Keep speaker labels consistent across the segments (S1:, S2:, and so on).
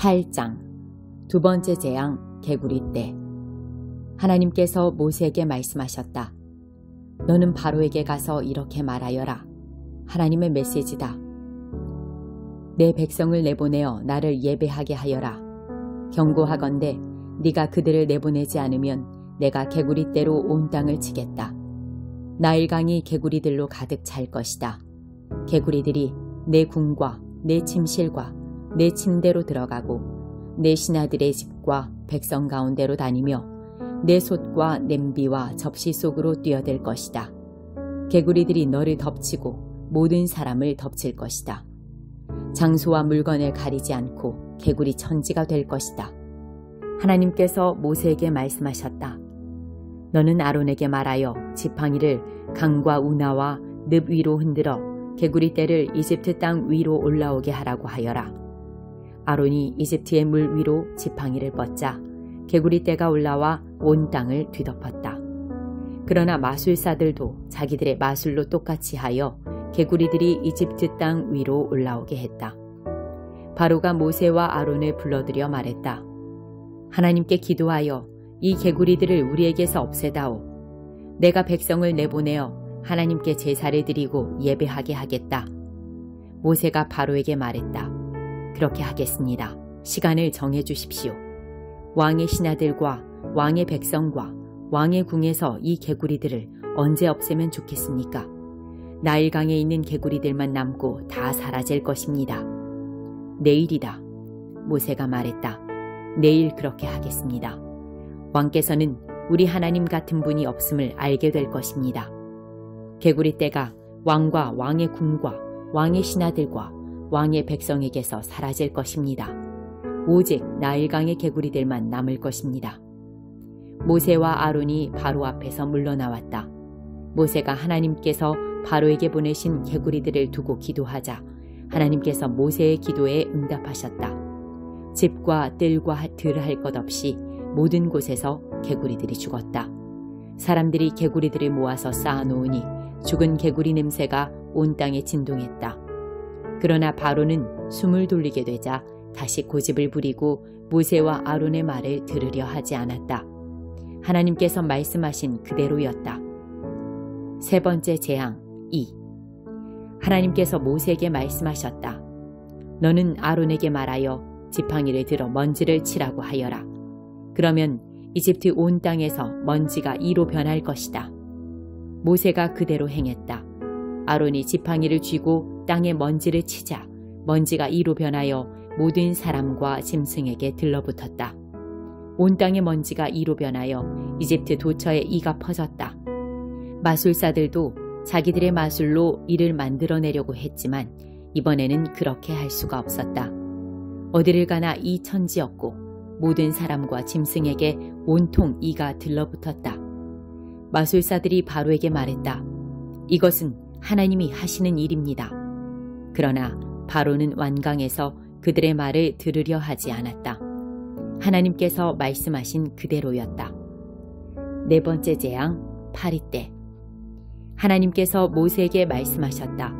S1: 8장 두 번째 재앙 개구리 떼. 하나님께서 모세에게 말씀하셨다. 너는 바로에게 가서 이렇게 말하여라. 하나님의 메시지다. 내 백성을 내보내어 나를 예배하게 하여라. 경고하건대 네가 그들을 내보내지 않으면 내가 개구리 떼로 온 땅을 치겠다. 나일강이 개구리들로 가득 찰 것이다. 개구리들이 내 궁과 내 침실과 내 침대로 들어가고 내 신하들의 집과 백성 가운데로 다니며 내 솥과 냄비와 접시 속으로 뛰어들 것이다. 개구리들이 너를 덮치고 모든 사람을 덮칠 것이다. 장소와 물건을 가리지 않고 개구리 천지가 될 것이다. 하나님께서 모세에게 말씀하셨다. 너는 아론에게 말하여 지팡이를 강과 운하와 늪 위로 흔들어 개구리 떼를 이집트 땅 위로 올라오게 하라고 하여라. 아론이 이집트의 물 위로 지팡이를 뻗자 개구리 떼가 올라와 온 땅을 뒤덮었다. 그러나 마술사들도 자기들의 마술로 똑같이 하여 개구리들이 이집트 땅 위로 올라오게 했다. 바로가 모세와 아론을 불러들여 말했다. 하나님께 기도하여 이 개구리들을 우리에게서 없애다오. 내가 백성을 내보내어 하나님께 제사를 드리고 예배하게 하겠다. 모세가 바로에게 말했다. 그렇게 하겠습니다. 시간을 정해 주십시오. 왕의 신하들과 왕의 백성과 왕의 궁에서 이 개구리들을 언제 없애면 좋겠습니까? 나일강에 있는 개구리들만 남고 다 사라질 것입니다. 내일이다. 모세가 말했다. 내일 그렇게 하겠습니다. 왕께서는 우리 하나님 같은 분이 없음을 알게 될 것입니다. 개구리 떼가 왕과 왕의 궁과 왕의 신하들과 왕의 백성에게서 사라질 것입니다. 오직 나일강의 개구리들만 남을 것입니다. 모세와 아론이 바로 앞에서 물러나왔다. 모세가 하나님께서 바로에게 보내신 개구리들을 두고 기도하자 하나님께서 모세의 기도에 응답하셨다. 집과 뜰과 들 할 것 없이 모든 곳에서 개구리들이 죽었다. 사람들이 개구리들을 모아서 쌓아놓으니 죽은 개구리 냄새가 온 땅에 진동했다. 그러나 바로는 숨을 돌리게 되자 다시 고집을 부리고 모세와 아론의 말을 들으려 하지 않았다. 하나님께서 말씀하신 그대로였다. 세 번째 재앙 2. 하나님께서 모세에게 말씀하셨다. 너는 아론에게 말하여 지팡이를 들어 먼지를 치라고 하여라. 그러면 이집트 온 땅에서 먼지가 이로 변할 것이다. 모세가 그대로 행했다. 아론이 지팡이를 쥐고 땅에 먼지를 치자 먼지가 이로 변하여 모든 사람과 짐승에게 들러붙었다. 온 땅의 먼지가 이로 변하여 이집트 도처에 이가 퍼졌다. 마술사들도 자기들의 마술로 이를 만들어내려고 했지만 이번에는 그렇게 할 수가 없었다. 어디를 가나 이 천지였고 모든 사람과 짐승에게 온통 이가 들러붙었다. 마술사들이 바로에게 말했다. 이것은 하나님이 하시는 일입니다. 그러나 바로는 완강해서 그들의 말을 들으려 하지 않았다. 하나님께서 말씀하신 그대로였다. 네 번째 재앙 파리떼. 하나님께서 모세에게 말씀하셨다.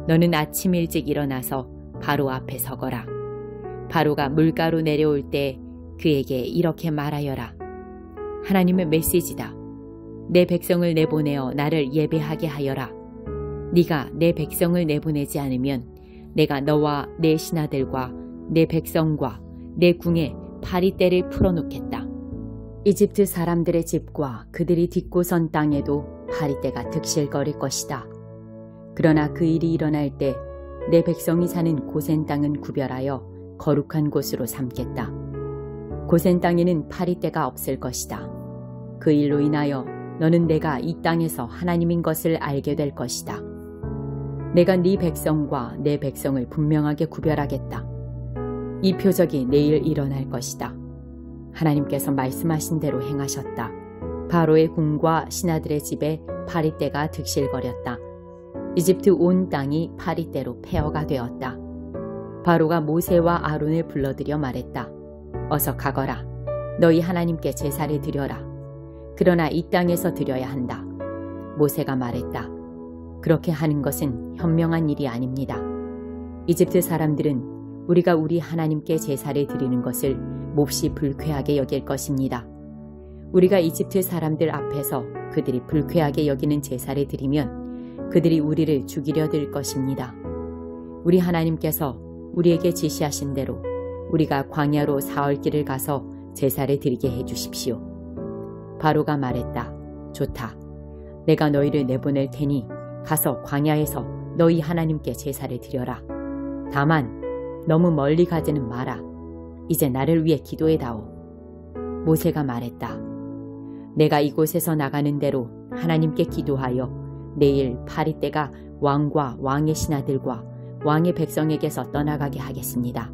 S1: 너는 아침 일찍 일어나서 바로 앞에 서거라. 바로가 물가로 내려올 때 그에게 이렇게 말하여라. 하나님의 메시지다. 내 백성을 내보내어 나를 예배하게 하여라. 네가 내 백성을 내보내지 않으면 내가 너와 내 신하들과 내 백성과 내 궁에 파리떼를 풀어놓겠다. 이집트 사람들의 집과 그들이 딛고 선 땅에도 파리떼가 득실거릴 것이다. 그러나 그 일이 일어날 때 내 백성이 사는 고센 땅은 구별하여 거룩한 곳으로 삼겠다. 고센 땅에는 파리떼가 없을 것이다. 그 일로 인하여 너는 내가 이 땅에서 하나님인 것을 알게 될 것이다. 내가 네 백성과 내 백성을 분명하게 구별하겠다. 이 표적이 내일 일어날 것이다. 하나님께서 말씀하신 대로 행하셨다. 바로의 궁과 신하들의 집에 파리떼가 득실거렸다. 이집트 온 땅이 파리떼로 폐허가 되었다. 바로가 모세와 아론을 불러들여 말했다. 어서 가거라. 너희 하나님께 제사를 드려라. 그러나 이 땅에서 드려야 한다. 모세가 말했다. 그렇게 하는 것은 현명한 일이 아닙니다. 이집트 사람들은 우리가 우리 하나님께 제사를 드리는 것을 몹시 불쾌하게 여길 것입니다. 우리가 이집트 사람들 앞에서 그들이 불쾌하게 여기는 제사를 드리면 그들이 우리를 죽이려 들 것입니다. 우리 하나님께서 우리에게 지시하신 대로 우리가 광야로 사흘 길을 가서 제사를 드리게 해주십시오. 바로가 말했다. 좋다. 내가 너희를 내보낼 테니 가서 광야에서 너희 하나님께 제사를 드려라. 다만 너무 멀리 가지는 마라. 이제 나를 위해 기도해다오. 모세가 말했다. 내가 이곳에서 나가는 대로 하나님께 기도하여 내일 파리 때가 왕과 왕의 신하들과 왕의 백성에게서 떠나가게 하겠습니다.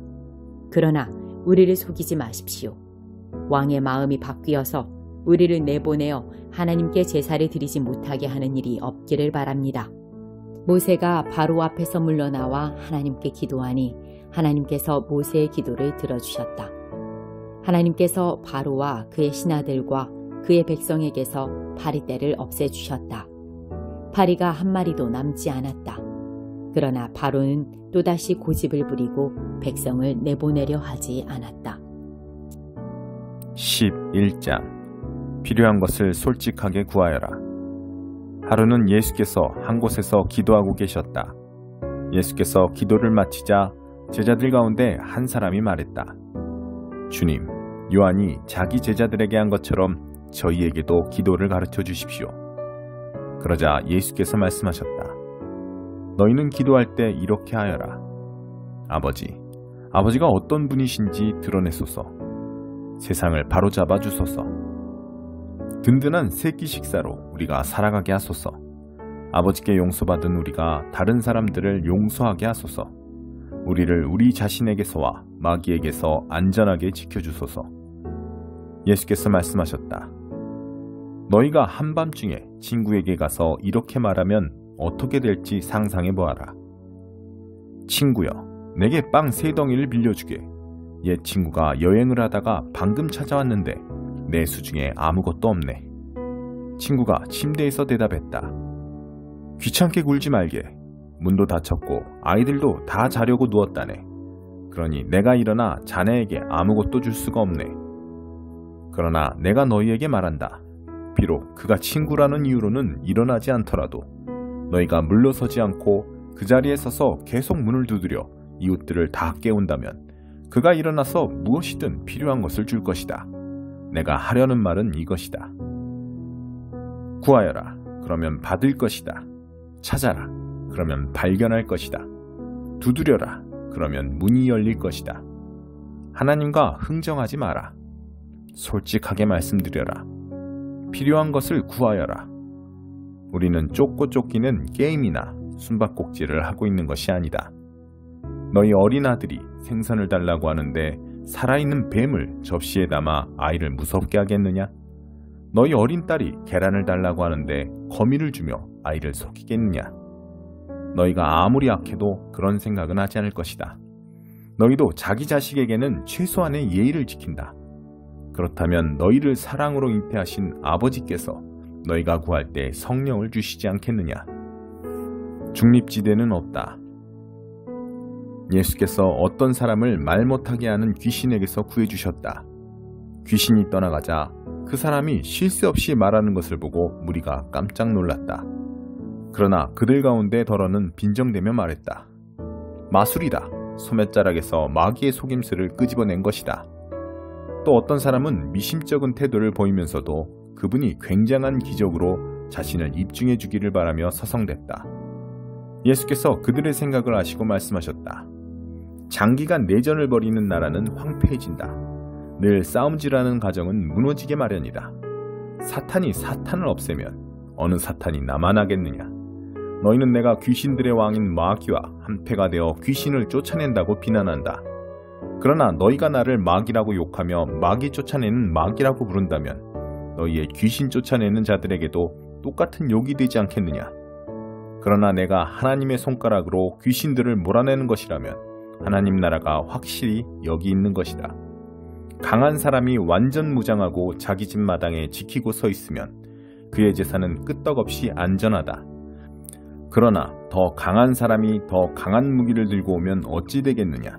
S1: 그러나 우리를 속이지 마십시오. 왕의 마음이 바뀌어서 우리를 내보내어 하나님께 제사를 드리지 못하게 하는 일이 없기를 바랍니다. 모세가 바로 앞에서 물러나와 하나님께 기도하니 하나님께서 모세의 기도를 들어주셨다. 하나님께서 바로와 그의 신하들과 그의 백성에게서 파리떼를 없애주셨다. 파리가 한 마리도 남지 않았다. 그러나 바로는 또다시 고집을 부리고 백성을 내보내려 하지 않았다.
S2: 11장 필요한 것을 솔직하게 구하여라. 하루는 예수께서 한 곳에서 기도하고 계셨다. 예수께서 기도를 마치자 제자들 가운데 한 사람이 말했다. 주님, 요한이 자기 제자들에게 한 것처럼 저희에게도 기도를 가르쳐 주십시오. 그러자 예수께서 말씀하셨다. 너희는 기도할 때 이렇게 하여라. 아버지가 어떤 분이신지 드러내소서. 세상을 바로잡아 주소서. 든든한 세끼 식사로 우리가 살아가게 하소서. 아버지께 용서받은 우리가 다른 사람들을 용서하게 하소서. 우리를 우리 자신에게서와 마귀에게서 안전하게 지켜주소서. 예수께서 말씀하셨다. 너희가 한밤중에 친구에게 가서 이렇게 말하면 어떻게 될지 상상해 보아라. 친구여, 내게 빵 3덩이를 빌려주게. 옛 친구가 여행을 하다가 방금 찾아왔는데 내 수중에 아무것도 없네. 친구가 침대에서 대답했다. 귀찮게 굴지 말게. 문도 닫혔고 아이들도 다 자려고 누웠다네. 그러니 내가 일어나 자네에게 아무것도 줄 수가 없네. 그러나 내가 너희에게 말한다. 비록 그가 친구라는 이유로는 일어나지 않더라도 너희가 물러서지 않고 그 자리에 서서 계속 문을 두드려 이웃들을 다 깨운다면 그가 일어나서 무엇이든 필요한 것을 줄 것이다. 내가 하려는 말은 이것이다. 구하여라. 그러면 받을 것이다. 찾아라. 그러면 발견할 것이다. 두드려라. 그러면 문이 열릴 것이다. 하나님과 흥정하지 마라. 솔직하게 말씀드려라. 필요한 것을 구하여라. 우리는 쫓고 쫓기는 게임이나 숨바꼭질을 하고 있는 것이 아니다. 너희 어린 아들이 생선을 달라고 하는데 살아있는 뱀을 접시에 담아 아이를 무섭게 하겠느냐? 너희 어린 딸이 계란을 달라고 하는데 거미를 주며 아이를 속이겠느냐? 너희가 아무리 악해도 그런 생각은 하지 않을 것이다. 너희도 자기 자식에게는 최소한의 예의를 지킨다. 그렇다면 너희를 사랑으로 잉태하신 아버지께서 너희가 구할 때 성령을 주시지 않겠느냐? 중립지대는 없다. 예수께서 어떤 사람을 말 못하게 하는 귀신에게서 구해주셨다. 귀신이 떠나가자 그 사람이 쉴 새 없이 말하는 것을 보고 무리가 깜짝 놀랐다. 그러나 그들 가운데 더러는 빈정대며 말했다. 마술이다. 소매자락에서 마귀의 속임수를 끄집어낸 것이다. 또 어떤 사람은 미심쩍은 태도를 보이면서도 그분이 굉장한 기적으로 자신을 입증해 주기를 바라며 서성댔다. 예수께서 그들의 생각을 아시고 말씀하셨다. 장기간 내전을 벌이는 나라는 황폐해진다. 늘 싸움질하는 가정은 무너지게 마련이다. 사탄이 사탄을 없애면 어느 사탄이 남아나겠느냐. 너희는 내가 귀신들의 왕인 마귀와 한패가 되어 귀신을 쫓아낸다고 비난한다. 그러나 너희가 나를 마귀라고 욕하며 마귀 쫓아내는 마귀라고 부른다면 너희의 귀신 쫓아내는 자들에게도 똑같은 욕이 되지 않겠느냐. 그러나 내가 하나님의 손가락으로 귀신들을 몰아내는 것이라면 하나님 나라가 확실히 여기 있는 것이다. 강한 사람이 완전 무장하고 자기 집 마당에 지키고 서 있으면 그의 재산은 끄떡없이 안전하다. 그러나 더 강한 사람이 더 강한 무기를 들고 오면 어찌 되겠느냐.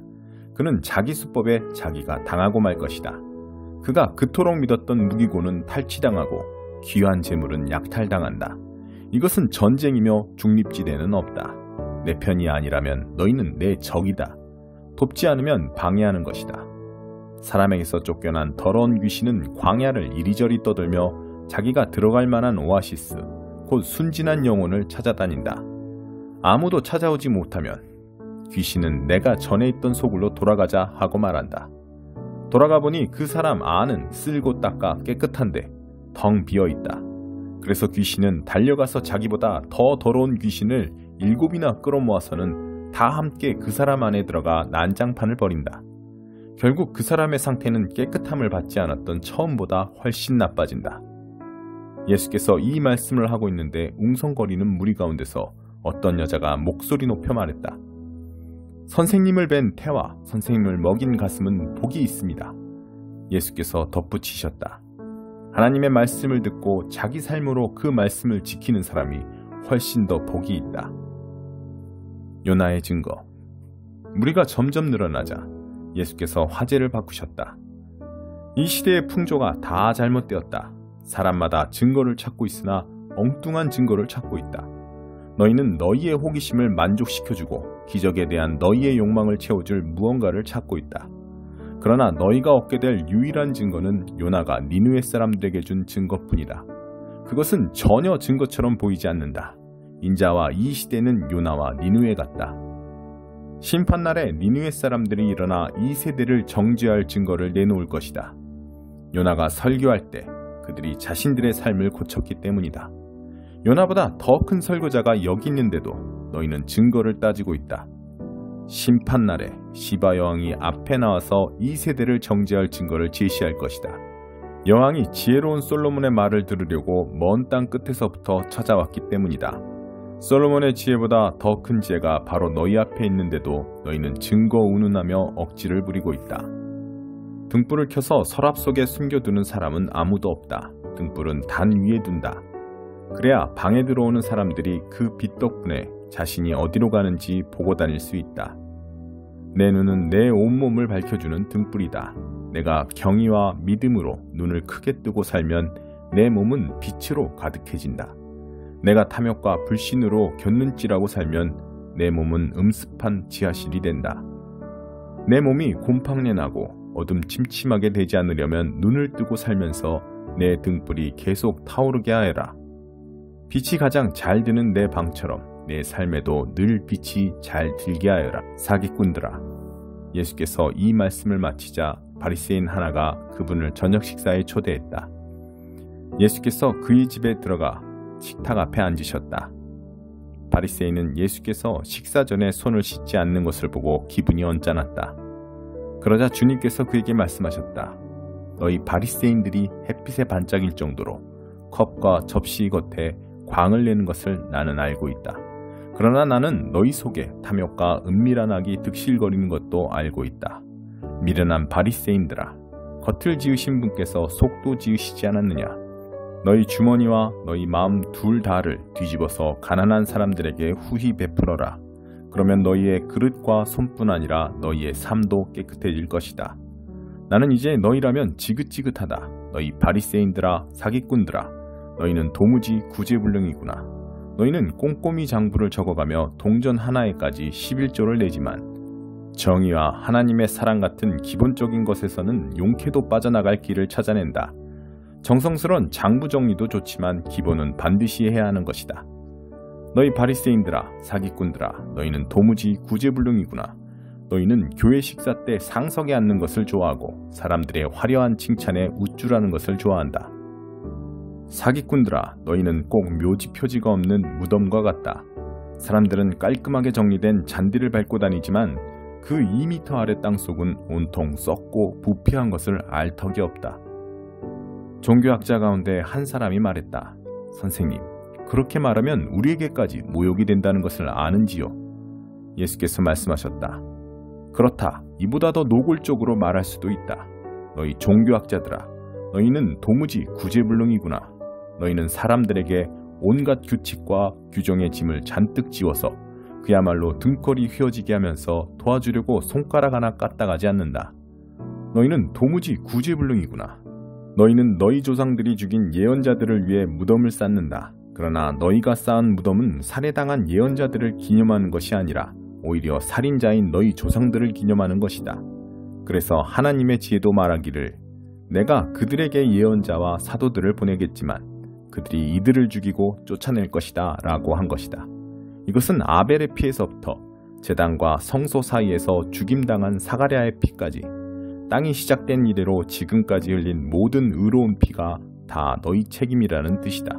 S2: 그는 자기 수법에 자기가 당하고 말 것이다. 그가 그토록 믿었던 무기고는 탈취당하고 귀한 재물은 약탈당한다. 이것은 전쟁이며 중립지대는 없다. 내 편이 아니라면 너희는 내 적이다. 돕지 않으면 방해하는 것이다. 사람에게서 쫓겨난 더러운 귀신은 광야를 이리저리 떠돌며 자기가 들어갈 만한 오아시스, 곧 순진한 영혼을 찾아다닌다. 아무도 찾아오지 못하면 귀신은 내가 전에 있던 소굴로 돌아가자 하고 말한다. 돌아가 보니 그 사람 안은 쓸고 닦아 깨끗한데 텅 비어있다. 그래서 귀신은 달려가서 자기보다 더 더러운 귀신을 7이나 끌어모아서는 다 함께 그 사람 안에 들어가 난장판을 벌인다. 결국 그 사람의 상태는 깨끗함을 받지 않았던 처음보다 훨씬 나빠진다. 예수께서 이 말씀을 하고 있는데 웅성거리는 무리 가운데서 어떤 여자가 목소리 높여 말했다. 선생님을 뵌 태와 선생님을 먹인 가슴은 복이 있습니다. 예수께서 덧붙이셨다. 하나님의 말씀을 듣고 자기 삶으로 그 말씀을 지키는 사람이 훨씬 더 복이 있다. 요나의 증거. 무리가 점점 늘어나자 예수께서 화제를 바꾸셨다. 이 시대의 풍조가 다 잘못되었다. 사람마다 증거를 찾고 있으나 엉뚱한 증거를 찾고 있다. 너희는 너희의 호기심을 만족시켜주고 기적에 대한 너희의 욕망을 채워줄 무언가를 찾고 있다. 그러나 너희가 얻게 될 유일한 증거는 요나가 니느웨 사람들에게 준 증거뿐이다. 그것은 전혀 증거처럼 보이지 않는다. 인자와 이 시대는 요나와 니느웨 같다. 심판날에 니느웨 사람들이 일어나 이 세대를 정죄할 증거를 내놓을 것이다. 요나가 설교할 때 그들이 자신들의 삶을 고쳤기 때문이다. 요나보다 더 큰 설교자가 여기 있는데도 너희는 증거를 따지고 있다. 심판날에 시바 여왕이 앞에 나와서 이 세대를 정죄할 증거를 제시할 것이다. 여왕이 지혜로운 솔로몬의 말을 들으려고 먼 땅 끝에서부터 찾아왔기 때문이다. 솔로몬의 지혜보다 더 큰 지혜가 바로 너희 앞에 있는데도 너희는 증거 운운하며 억지를 부리고 있다. 등불을 켜서 서랍 속에 숨겨두는 사람은 아무도 없다. 등불은 단 위에 둔다. 그래야 방에 들어오는 사람들이 그 빛 덕분에 자신이 어디로 가는지 보고 다닐 수 있다. 내 눈은 내 온몸을 밝혀주는 등불이다. 내가 경의와 믿음으로 눈을 크게 뜨고 살면 내 몸은 빛으로 가득해진다. 내가 탐욕과 불신으로 곁눈질하고 살면 내 몸은 음습한 지하실이 된다. 내 몸이 곰팡내 나고 어둠침침하게 되지 않으려면 눈을 뜨고 살면서 내 등불이 계속 타오르게 하여라. 빛이 가장 잘 드는 내 방처럼 내 삶에도 늘 빛이 잘 들게 하여라. 사기꾼들아. 예수께서 이 말씀을 마치자 바리새인 하나가 그분을 저녁 식사에 초대했다. 예수께서 그의 집에 들어가 식탁 앞에 앉으셨다. 바리새인은 예수께서 식사 전에 손을 씻지 않는 것을 보고 기분이 언짢았다. 그러자 주님께서 그에게 말씀하셨다. 너희 바리새인들이 햇빛에 반짝일 정도로 컵과 접시 겉에 광을 내는 것을 나는 알고 있다. 그러나 나는 너희 속에 탐욕과 은밀한 악이 득실거리는 것도 알고 있다. 미련한 바리새인들아, 겉을 지으신 분께서 속도 지으시지 않았느냐? 너희 주머니와 너희 마음 둘 다를 뒤집어서 가난한 사람들에게 후히 베풀어라. 그러면 너희의 그릇과 손뿐 아니라 너희의 삶도 깨끗해질 것이다. 나는 이제 너희라면 지긋지긋하다. 너희 바리새인들아, 사기꾼들아, 너희는 도무지 구제불능이구나. 너희는 꼼꼼히 장부를 적어가며 동전 하나에까지 11조를 내지만 정의와 하나님의 사랑 같은 기본적인 것에서는 용케도 빠져나갈 길을 찾아낸다. 정성스러운 장부 정리도 좋지만 기본은 반드시 해야 하는 것이다. 너희 바리새인들아, 사기꾼들아, 너희는 도무지 구제불능이구나. 너희는 교회 식사 때 상석에 앉는 것을 좋아하고 사람들의 화려한 칭찬에 우쭐하는 것을 좋아한다. 사기꾼들아, 너희는 꼭 묘지 표지가 없는 무덤과 같다. 사람들은 깔끔하게 정리된 잔디를 밟고 다니지만 그 2m 아래 땅속은 온통 썩고 부패한 것을 알 턱이 없다. 종교학자 가운데 한 사람이 말했다. 선생님, 그렇게 말하면 우리에게까지 모욕이 된다는 것을 아는지요? 예수께서 말씀하셨다. 그렇다. 이보다 더 노골적으로 말할 수도 있다. 너희 종교학자들아, 너희는 도무지 구제불능이구나. 너희는 사람들에게 온갖 규칙과 규정의 짐을 잔뜩 지워서 그야말로 등골이 휘어지게 하면서 도와주려고 손가락 하나 까딱하지 않는다. 너희는 도무지 구제불능이구나. 너희는 너희 조상들이 죽인 예언자들을 위해 무덤을 쌓는다. 그러나 너희가 쌓은 무덤은 살해당한 예언자들을 기념하는 것이 아니라 오히려 살인자인 너희 조상들을 기념하는 것이다. 그래서 하나님의 지혜도 말하기를 내가 그들에게 예언자와 사도들을 보내겠지만 그들이 이들을 죽이고 쫓아낼 것이다 라고 한 것이다. 이것은 아벨의 피에서부터 제단과 성소 사이에서 죽임당한 사가랴의 피까지 땅이 시작된 이래로 지금까지 흘린 모든 의로운 피가 다 너희 책임이라는 뜻이다.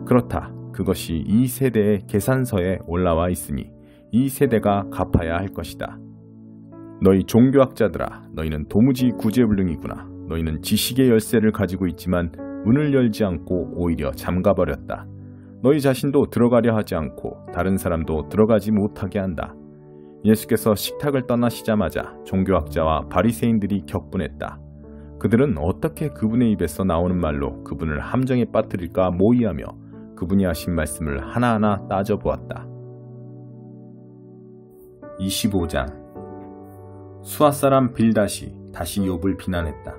S2: 그렇다. 그것이 이 세대의 계산서에 올라와 있으니 이 세대가 갚아야 할 것이다. 너희 종교학자들아, 너희는 도무지 구제불능이구나. 너희는 지식의 열쇠를 가지고 있지만 문을 열지 않고 오히려 잠가버렸다. 너희 자신도 들어가려 하지 않고 다른 사람도 들어가지 못하게 한다. 예수께서 식탁을 떠나시자마자 종교학자와 바리새인들이 격분했다. 그들은 어떻게 그분의 입에서 나오는 말로 그분을 함정에 빠뜨릴까 모의하며 그분이 하신 말씀을 하나하나 따져보았다. 25장 수아사람 빌닷이 다시 욥을 비난했다.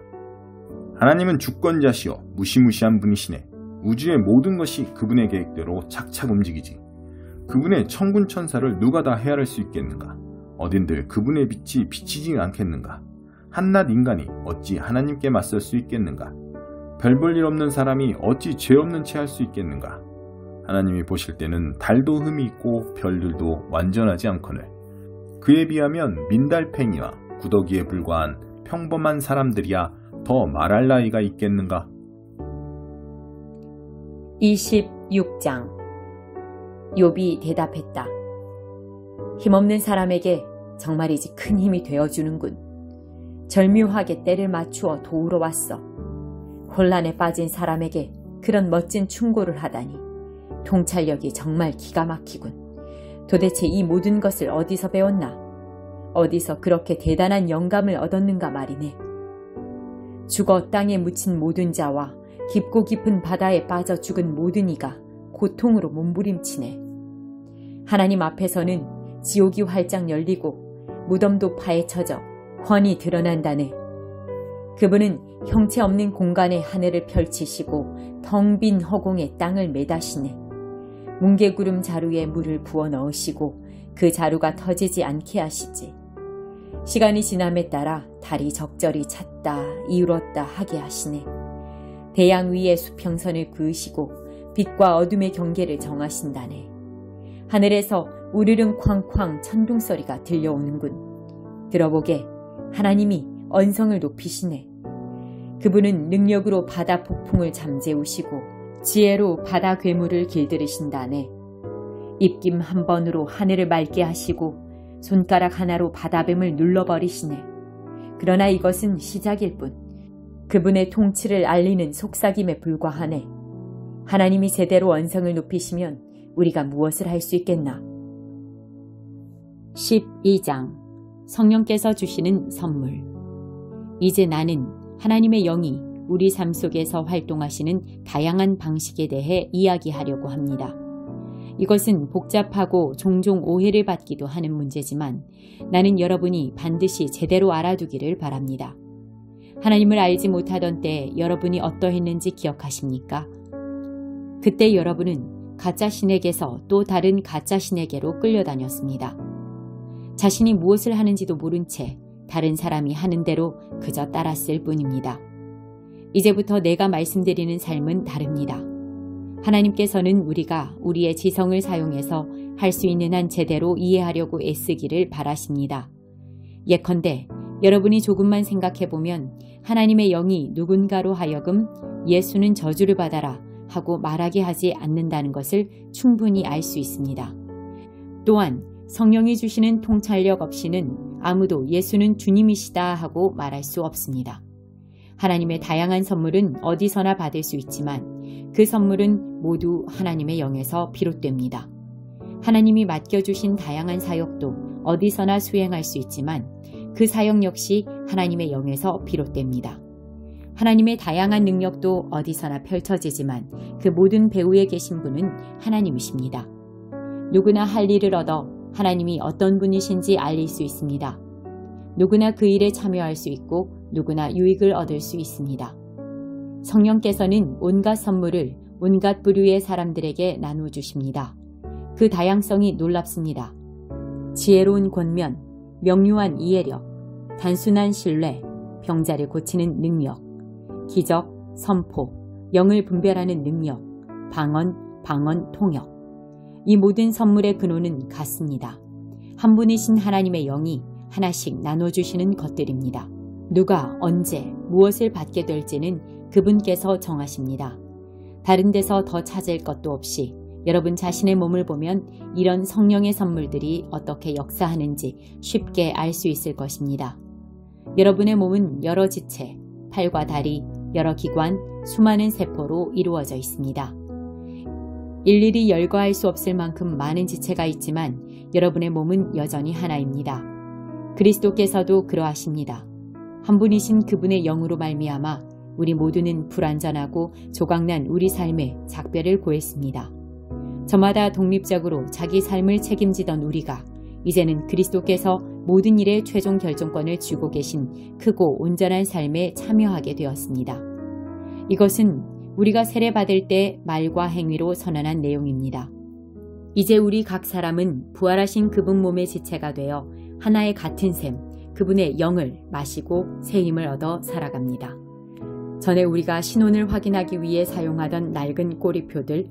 S2: 하나님은 주권자시오 무시무시한 분이시네. 우주의 모든 것이 그분의 계획대로 착착 움직이지. 그분의 천군 천사를 누가 다 헤아릴 수 있겠는가? 어딘들 그분의 빛이 비치지 않겠는가? 한낱 인간이 어찌 하나님께 맞설 수 있겠는가? 별 볼 일 없는 사람이 어찌 죄 없는 채 할 수 있겠는가? 하나님이 보실 때는 달도 흠이 있고 별들도 완전하지 않거늘 그에 비하면 민달팽이와 구더기에 불과한 평범한 사람들이야 더 말할 나이가 있겠는가?
S1: 26장 욥이 대답했다. 힘없는 사람에게 정말이지 큰 힘이 되어주는군. 절묘하게 때를 맞추어 도우러 왔어. 혼란에 빠진 사람에게 그런 멋진 충고를 하다니 통찰력이 정말 기가 막히군. 도대체 이 모든 것을 어디서 배웠나? 어디서 그렇게 대단한 영감을 얻었는가 말이네. 죽어 땅에 묻힌 모든 자와 깊고 깊은 바다에 빠져 죽은 모든 이가 고통으로 몸부림치네. 하나님 앞에서는 지옥이 활짝 열리고 무덤도 파헤쳐져 훤히 드러난다네. 그분은 형체 없는 공간에 하늘을 펼치시고 텅 빈 허공에 땅을 매다시네. 뭉게구름 자루에 물을 부어 넣으시고 그 자루가 터지지 않게 하시지. 시간이 지남에 따라 달이 적절히 찼다 이울었다 하게 하시네. 대양 위에 수평선을 그으시고 빛과 어둠의 경계를 정하신다네. 하늘에서 우르릉 쾅쾅 천둥소리가 들려오는군. 들어보게 하나님이 언성을 높이시네. 그분은 능력으로 바다 폭풍을 잠재우시고 지혜로 바다 괴물을 길들이신다네. 입김 한 번으로 하늘을 맑게 하시고 손가락 하나로 바다뱀을 눌러버리시네. 그러나 이것은 시작일 뿐. 그분의 통치를 알리는 속삭임에 불과하네. 하나님이 제대로 언성을 높이시면 우리가 무엇을 할 수 있겠나? 12장 성령께서 주시는 선물. 이제 나는 하나님의 영이 우리 삶 속에서 활동하시는 다양한 방식에 대해 이야기하려고 합니다. 이것은 복잡하고 종종 오해를 받기도 하는 문제지만 나는 여러분이 반드시 제대로 알아두기를 바랍니다. 하나님을 알지 못하던 때 여러분이 어떠했는지 기억하십니까? 그때 여러분은 가짜 신에게서 또 다른 가짜 신에게로 끌려다녔습니다. 자신이 무엇을 하는지도 모른 채 다른 사람이 하는 대로 그저 따랐을 뿐입니다. 이제부터 내가 말씀드리는 삶은 다릅니다. 하나님께서는 우리가 우리의 지성을 사용해서 할 수 있는 한 제대로 이해하려고 애쓰기를 바라십니다. 예컨대 여러분이 조금만 생각해보면 하나님의 영이 누군가로 하여금 예수는 저주를 받아라 하고 말하게 하지 않는다는 것을 충분히 알 수 있습니다. 또한 성령이 주시는 통찰력 없이는 아무도 예수는 주님이시다 하고 말할 수 없습니다. 하나님의 다양한 선물은 어디서나 받을 수 있지만 그 선물은 모두 하나님의 영에서 비롯됩니다. 하나님이 맡겨주신 다양한 사역도 어디서나 수행할 수 있지만 그 사역 역시 하나님의 영에서 비롯됩니다. 하나님의 다양한 능력도 어디서나 펼쳐지지만 그 모든 배후에 계신 분은 하나님이십니다. 누구나 할 일을 얻어 하나님이 어떤 분이신지 알릴 수 있습니다. 누구나 그 일에 참여할 수 있고 누구나 유익을 얻을 수 있습니다. 성령께서는 온갖 선물을 온갖 부류의 사람들에게 나눠주십니다. 그 다양성이 놀랍습니다. 지혜로운 권면, 명료한 이해력, 단순한 신뢰, 병자를 고치는 능력, 기적, 선포, 영을 분별하는 능력, 방언 통역. 이 모든 선물의 근원은 같습니다. 한 분이신 하나님의 영이 하나씩 나눠주시는 것들입니다. 누가 언제 무엇을 받게 될지는 그분께서 정하십니다. 다른 데서 더 찾을 것도 없이 여러분 자신의 몸을 보면 이런 성령의 선물들이 어떻게 역사하는지 쉽게 알 수 있을 것입니다. 여러분의 몸은 여러 지체, 팔과 다리, 여러 기관, 수많은 세포로 이루어져 있습니다. 일일이 열거할 수 없을 만큼 많은 지체가 있지만 여러분의 몸은 여전히 하나입니다. 그리스도께서도 그러하십니다. 한 분이신 그분의 영으로 말미암아 우리 모두는 불완전하고 조각난 우리 삶에 작별을 고했습니다. 저마다 독립적으로 자기 삶을 책임지던 우리가 이제는 그리스도께서 모든 일의 최종 결정권을 쥐고 계신 크고 온전한 삶에 참여하게 되었습니다. 이것은 우리가 세례받을 때 말과 행위로 선언한 내용입니다. 이제 우리 각 사람은 부활하신 그분 몸의 지체가 되어 하나의 같은 셈, 그분의 영을 마시고 새 힘을 얻어 살아갑니다. 전에 우리가 신혼을 확인하기 위해 사용하던 낡은 꼬리표들,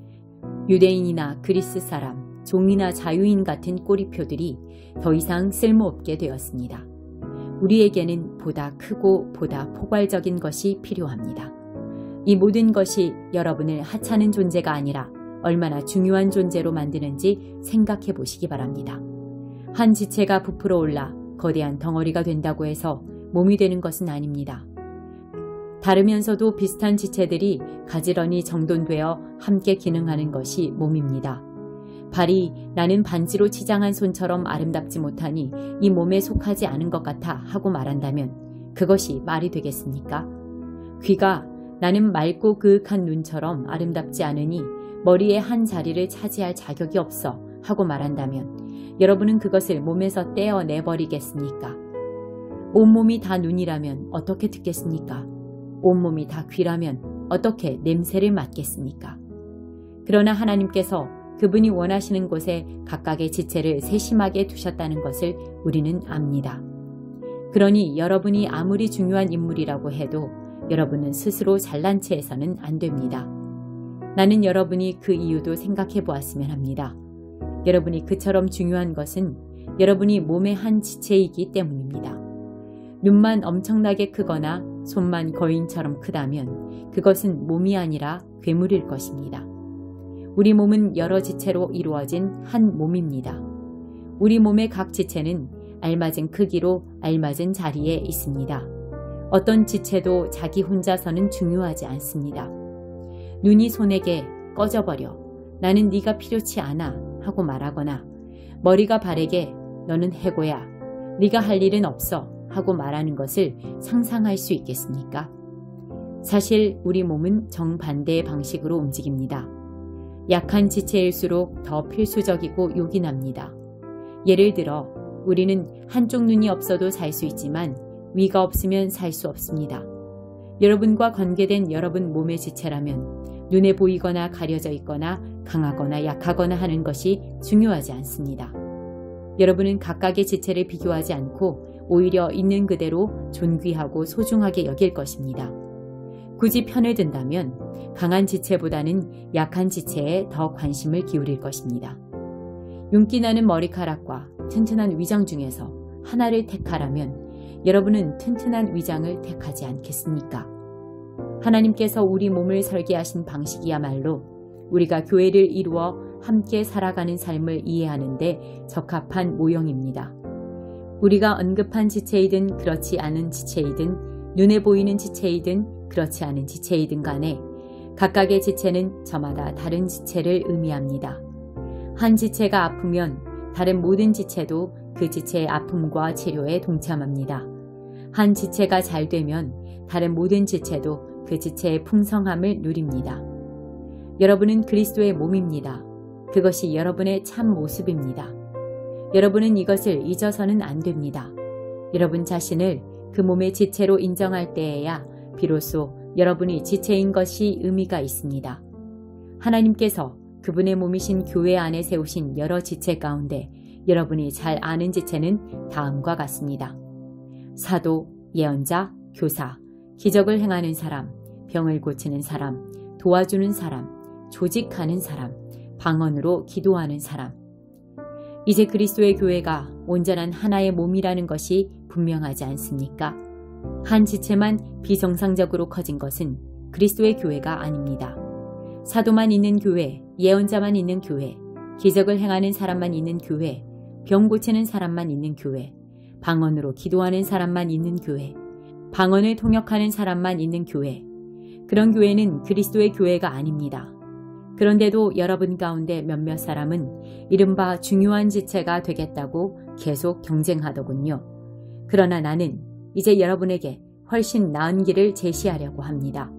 S1: 유대인이나 그리스 사람, 종이나 자유인 같은 꼬리표들이 더 이상 쓸모없게 되었습니다. 우리에게는 보다 크고 보다 포괄적인 것이 필요합니다. 이 모든 것이 여러분을 하찮은 존재가 아니라 얼마나 중요한 존재로 만드는지 생각해 보시기 바랍니다. 한 지체가 부풀어 올라 거대한 덩어리가 된다고 해서 몸이 되는 것은 아닙니다. 다르면서도 비슷한 지체들이 가지런히 정돈되어 함께 기능하는 것이 몸입니다. 발이 나는 반지로 치장한 손처럼 아름답지 못하니 이 몸에 속하지 않은 것 같아 하고 말한다면 그것이 말이 되겠습니까? 귀가 나는 맑고 그윽한 눈처럼 아름답지 않으니 머리의 한 자리를 차지할 자격이 없어 하고 말한다면 여러분은 그것을 몸에서 떼어내버리겠습니까? 온몸이 다 눈이라면 어떻게 듣겠습니까? 온몸이 다 귀라면 어떻게 냄새를 맡겠습니까? 그러나 하나님께서 그분이 원하시는 곳에 각각의 지체를 세심하게 두셨다는 것을 우리는 압니다. 그러니 여러분이 아무리 중요한 인물이라고 해도 여러분은 스스로 잘난 체해서는 안 됩니다. 나는 여러분이 그 이유도 생각해 보았으면 합니다. 여러분이 그처럼 중요한 것은 여러분이 몸의 한 지체이기 때문입니다. 눈만 엄청나게 크거나 손만 거인처럼 크다면 그것은 몸이 아니라 괴물일 것입니다. 우리 몸은 여러 지체로 이루어진 한 몸입니다. 우리 몸의 각 지체는 알맞은 크기로 알맞은 자리에 있습니다. 어떤 지체도 자기 혼자서는 중요하지 않습니다. 눈이 손에게 꺼져버려 나는 네가 필요치 않아 하고 말하거나 머리가 발에게 너는 해고야 네가 할 일은 없어 하고 말하는 것을 상상할 수 있겠습니까? 사실 우리 몸은 정반대의 방식으로 움직입니다. 약한 지체일수록 더 필수적이고 요긴합니다. 예를 들어 우리는 한쪽 눈이 없어도 살 수 있지만 위가 없으면 살 수 없습니다. 여러분과 관계된 여러분 몸의 지체라면 눈에 보이거나 가려져 있거나 강하거나 약하거나 하는 것이 중요하지 않습니다. 여러분은 각각의 지체를 비교하지 않고 오히려 있는 그대로 존귀하고 소중하게 여길 것입니다. 굳이 편을 든다면 강한 지체보다는 약한 지체에 더 관심을 기울일 것입니다. 윤기 나는 머리카락과 튼튼한 위장 중에서 하나를 택하라면 여러분은 튼튼한 위장을 택하지 않겠습니까? 하나님께서 우리 몸을 설계하신 방식이야말로 우리가 교회를 이루어 함께 살아가는 삶을 이해하는 데 적합한 모형입니다. 우리가 언급한 지체이든 그렇지 않은 지체이든 눈에 보이는 지체이든 그렇지 않은 지체이든 간에 각각의 지체는 저마다 다른 지체를 의미합니다. 한 지체가 아프면 다른 모든 지체도 그 지체의 아픔과 치료에 동참합니다. 한 지체가 잘 되면 다른 모든 지체도 그 지체의 풍성함을 누립니다. 여러분은 그리스도의 몸입니다. 그것이 여러분의 참 모습입니다. 여러분은 이것을 잊어서는 안 됩니다. 여러분 자신을 그 몸의 지체로 인정할 때에야 비로소 여러분이 지체인 것이 의미가 있습니다. 하나님께서 그분의 몸이신 교회 안에 세우신 여러 지체 가운데 여러분이 잘 아는 지체는 다음과 같습니다. 사도, 예언자, 교사, 기적을 행하는 사람, 병을 고치는 사람, 도와주는 사람, 조직하는 사람, 방언으로 기도하는 사람. 이제 그리스도의 교회가 온전한 하나의 몸이라는 것이 분명하지 않습니까? 한 지체만 비정상적으로 커진 것은 그리스도의 교회가 아닙니다. 사도만 있는 교회, 예언자만 있는 교회, 기적을 행하는 사람만 있는 교회, 병 고치는 사람만 있는 교회, 방언으로 기도하는 사람만 있는 교회, 방언을 통역하는 사람만 있는 교회. 그런 교회는 그리스도의 교회가 아닙니다. 그런데도 여러분 가운데 몇몇 사람은 이른바 중요한 지체가 되겠다고 계속 경쟁하더군요. 그러나 나는 이제 여러분에게 훨씬 나은 길을 제시하려고 합니다.